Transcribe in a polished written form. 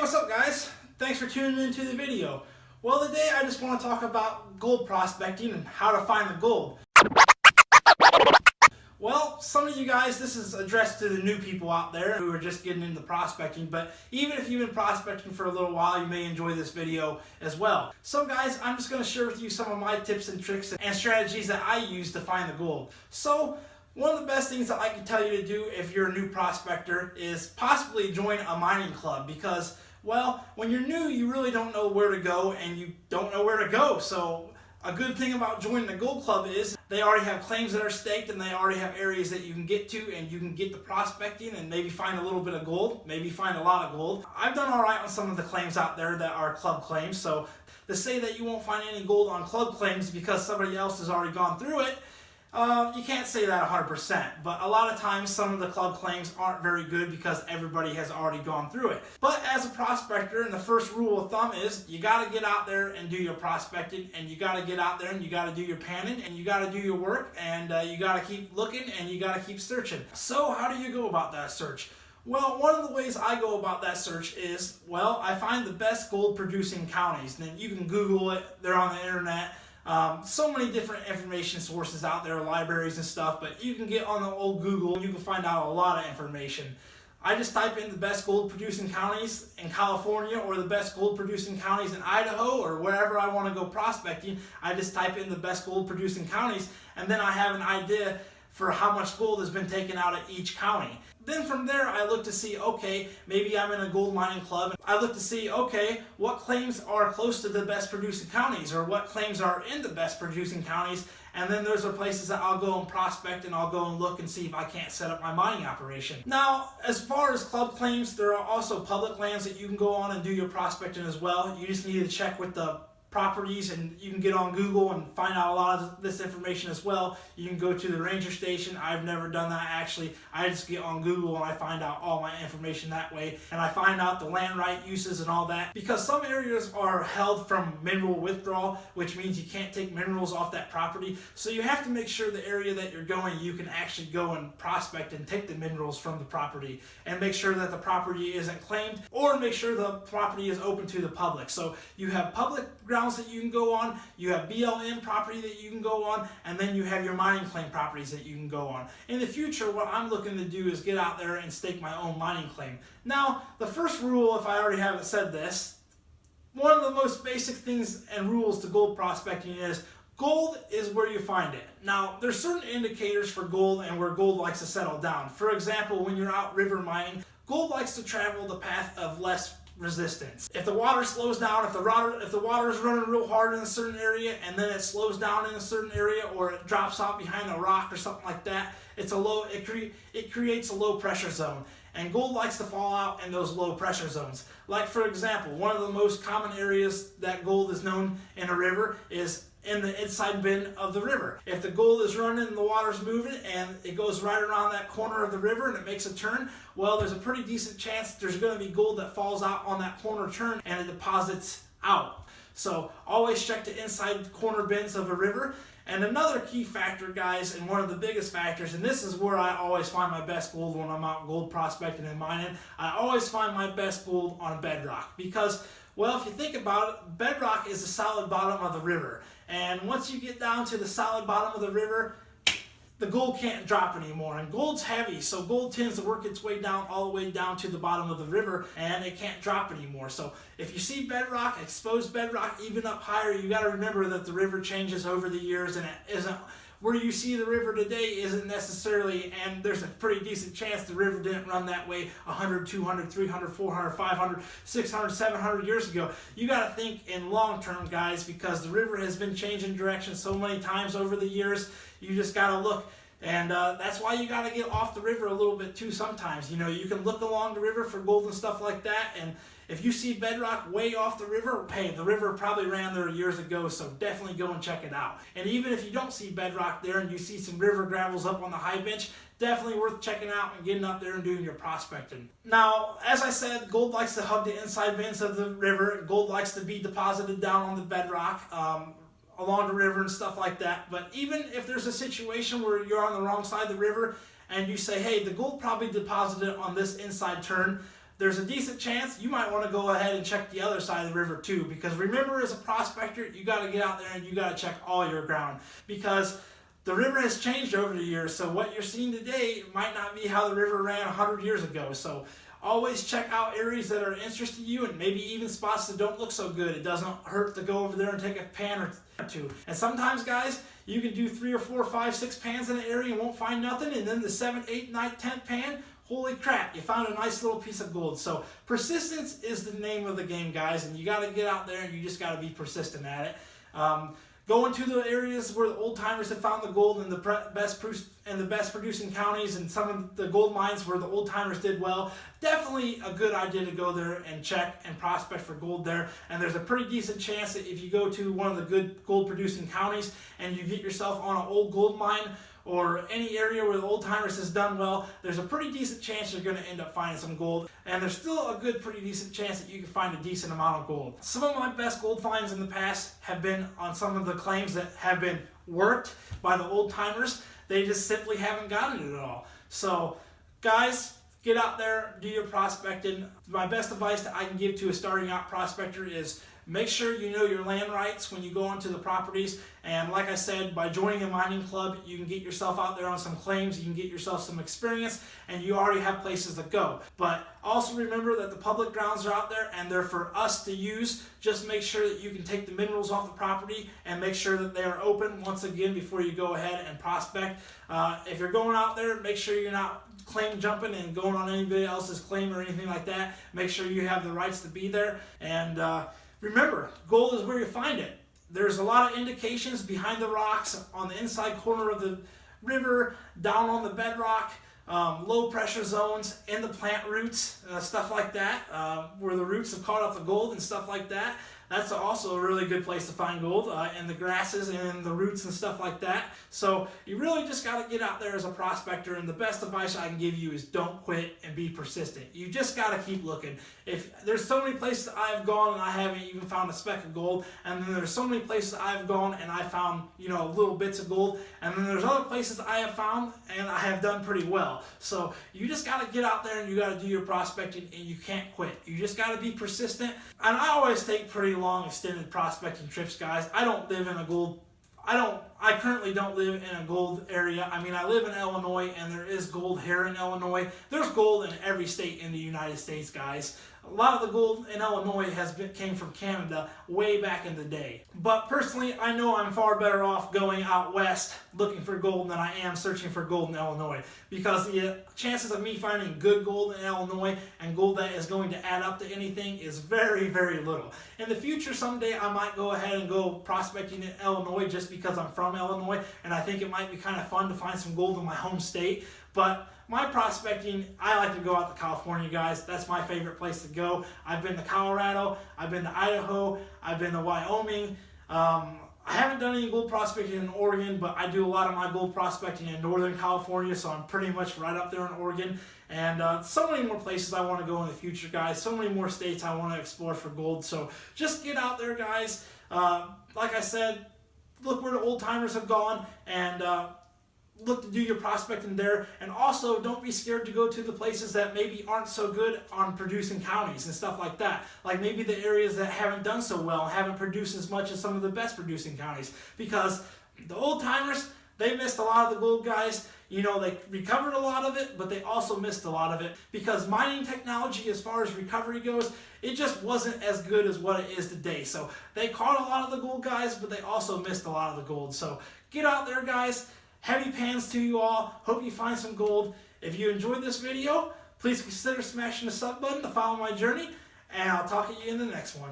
What's up guys? Thanks for tuning into the video. Well, today I just want to talk about gold prospecting and how to find the gold. Well, some of you guys, this is addressed to the new people out there who are just getting into prospecting, but even if you've been prospecting for a little while, you may enjoy this video as well. So guys, I'm just going to share with you some of my tips and tricks and strategies that I use to find the gold. So, one of the best things that I can tell you to do if you're a new prospector is possibly join a mining club because, well, when you're new, you really don't know where to go and you don't know where to go. So a good thing about joining the gold club is they already have claims that are staked and they already have areas that you can get to and you can get the prospecting and maybe find a little bit of gold, maybe find a lot of gold. I've done all right on some of the claims out there that are club claims. So to say that you won't find any gold on club claims because somebody else has already gone through it, you can't say that 100%, but a lot of times some of the club claims aren't very good because everybody has already gone through it. But as a prospector, and the first rule of thumb is you got to get out there and do your prospecting, and you got to get out there and you got to do your panning, and you got to do your work, and you got to keep looking and you got to keep searching. So how do you go about that search? Well, one of the ways I go about that search is, well, I find the best gold producing counties. And then you can Google it, they're on the internet. So many different information sources out there, libraries and stuff, but you can get on the old Google and you can find out a lot of information. I just type in the best gold producing counties in California or the best gold producing counties in Idaho or wherever I want to go prospecting. I just type in the best gold producing counties and then I have an idea for how much gold has been taken out of each county. Then from there I look to see, okay, maybe I'm in a gold mining club. I look to see, okay, what claims are close to the best producing counties or what claims are in the best producing counties, and then those are places that I'll go and prospect and I'll go and look and see if I can't set up my mining operation. Now, as far as club claims, there are also public lands that you can go on and do your prospecting as well. You just need to check with the properties and you can get on Google and find out a lot of this information as well. You can go to the ranger station. I've never done that actually. I just get on Google and I find out all my information that way, and I find out the land right uses and all that, because some areas are held from mineral withdrawal, which means you can't take minerals off that property. So you have to make sure the area that you're going, you can actually go and prospect and take the minerals from the property and make sure that the property isn't claimed, or make sure the property is open to the public. So you have public ground that you can go on, you have BLM property that you can go on, and then you have your mining claim properties that you can go on. In the future, what I'm looking to do is get out there and stake my own mining claim. Now, the first rule, if I already haven't said this, one of the most basic things and rules to gold prospecting is gold is where you find it. Now, there's certain indicators for gold and where gold likes to settle down. For example, when you're out river mining, gold likes to travel the path of less resistance. If the water slows down, if the water is running real hard in a certain area and then it slows down in a certain area, or it drops off behind a rock or something like that, it creates a low pressure zone. And gold likes to fall out in those low pressure zones. Like for example, one of the most common areas that gold is known in a river is in the inside bend of the river. If the gold is running and the water's moving and it goes right around that corner of the river and it makes a turn, well, there's a pretty decent chance there's going to be gold that falls out on that corner turn and it deposits out. So always check the inside corner bends of a river. And another key factor, guys, and one of the biggest factors, and this is where I always find my best gold when I'm out gold prospecting and mining, I always find my best gold on bedrock. Because, well, if you think about it, bedrock is the solid bottom of the river. And once you get down to the solid bottom of the river, the gold can't drop anymore. And gold's heavy, so gold tends to work its way down all the way down to the bottom of the river, and it can't drop anymore. So if you see bedrock, exposed bedrock, even up higher, you got to remember that the river changes over the years, and it isn't where you see the river today isn't necessarily, and there's a pretty decent chance the river didn't run that way 100, 200, 300, 400, 500, 600, 700 years ago. You got to think in long term, guys, because the river has been changing direction so many times over the years. You just got to look. And that's why you got to get off the river a little bit too sometimes. You know, you can look along the river for gold and stuff like that, and if you see bedrock way off the river, hey, the river probably ran there years ago, so definitely go and check it out. And even if you don't see bedrock there and you see some river gravels up on the high bench, definitely worth checking out and getting up there and doing your prospecting. Now, as I said, gold likes to hug the inside bends of the river. Gold likes to be deposited down on the bedrock. Along the river and stuff like that. But even if there's a situation where you're on the wrong side of the river and you say, hey, the gold probably deposited on this inside turn, there's a decent chance you might want to go ahead and check the other side of the river too, because remember, as a prospector, you got to get out there and you got to check all your ground, because the river has changed over the years. So what you're seeing today might not be how the river ran 100 years ago. So always check out areas that are interested to you, and maybe even spots that don't look so good. It doesn't hurt to go over there and take a pan or two. And sometimes, guys, you can do 3 or 4, 5, 6 pans in an area and won't find nothing, and then the 7th, 8th, 9th, 10th pan, holy crap, you found a nice little piece of gold. So persistence is the name of the game, guys, and you got to get out there and you just got to be persistent at it. Go into the areas where the old timers have found the gold in the best producing counties, and some of the gold mines where the old timers did well. Definitely a good idea to go there and check and prospect for gold there. And there's a pretty decent chance that if you go to one of the good gold producing counties and you get yourself on an old gold mine, or any area where the old timers has done well, there's a pretty decent chance you're going to end up finding some gold. And there's still a pretty decent chance that you can find a decent amount of gold. Some of my best gold finds in the past have been on some of the claims that have been worked by the old timers. They just simply haven't gotten it at all. So, guys, get out there, do your prospecting. My best advice that I can give to a starting out prospector is make sure you know your land rights when you go onto the properties. And like I said, by joining a mining club, you can get yourself out there on some claims, you can get yourself some experience, and you already have places to go. But also remember that the public grounds are out there and they're for us to use. Just make sure that you can take the minerals off the property and make sure that they are open once again before you go ahead and prospect. If you're going out there, make sure you're not claim jumping and going on anybody else's claim or anything like that. Make sure you have the rights to be there. And remember, gold is where you find it. There's a lot of indications behind the rocks, on the inside corner of the river, down on the bedrock, low pressure zones, in the plant roots, stuff like that, where the roots have caught up the gold and stuff like that. That's also a really good place to find gold, and the grasses and the roots and stuff like that. So you really just got to get out there as a prospector, and the best advice I can give you is don't quit and be persistent. You just got to keep looking. If there's so many places I've gone and I haven't even found a speck of gold, and then there's so many places I've gone and I found, little bits of gold, and then there's other places I have found and I have done pretty well. So you just got to get out there and you got to do your prospecting, and you can't quit. You just got to be persistent. And I always take pretty long extended prospecting trips, guys. I currently don't live in a gold area. I mean, I live in Illinois, and there is gold here in Illinois. There's gold in every state in the United States, guys. A lot of the gold in Illinois came from Canada way back in the day. But personally, I know I'm far better off going out west looking for gold than I am searching for gold in Illinois, because the chances of me finding good gold in Illinois and gold that is going to add up to anything is very, very little. In the future, someday, I might go ahead and go prospecting in Illinois just because I'm from Illinois, and I think it might be kind of fun to find some gold in my home state. But my prospecting, I like to go out to California, guys. That's my favorite place to go. I've been to Colorado, I've been to Idaho, I've been to Wyoming. I haven't done any gold prospecting in Oregon, but I do a lot of my gold prospecting in Northern California, so I'm pretty much right up there in Oregon. And so many more places I want to go in the future, guys. So many more states I want to explore for gold. So just get out there, guys. Like I said, look where the old timers have gone, and look to do your prospecting there. And also, don't be scared to go to the places that maybe aren't so good on producing counties and stuff like that. Like maybe the areas that haven't done so well, haven't produced as much as some of the best producing counties. Because the old timers, they missed a lot of the gold, guys. They recovered a lot of it, but they also missed a lot of it, because mining technology, as far as recovery goes, it just wasn't as good as what it is today. So they caught a lot of the gold, guys, but they also missed a lot of the gold. So get out there, guys. Heavy pans to you all. Hope you find some gold. If you enjoyed this video, please consider smashing the sub button to follow my journey, and I'll talk to you in the next one.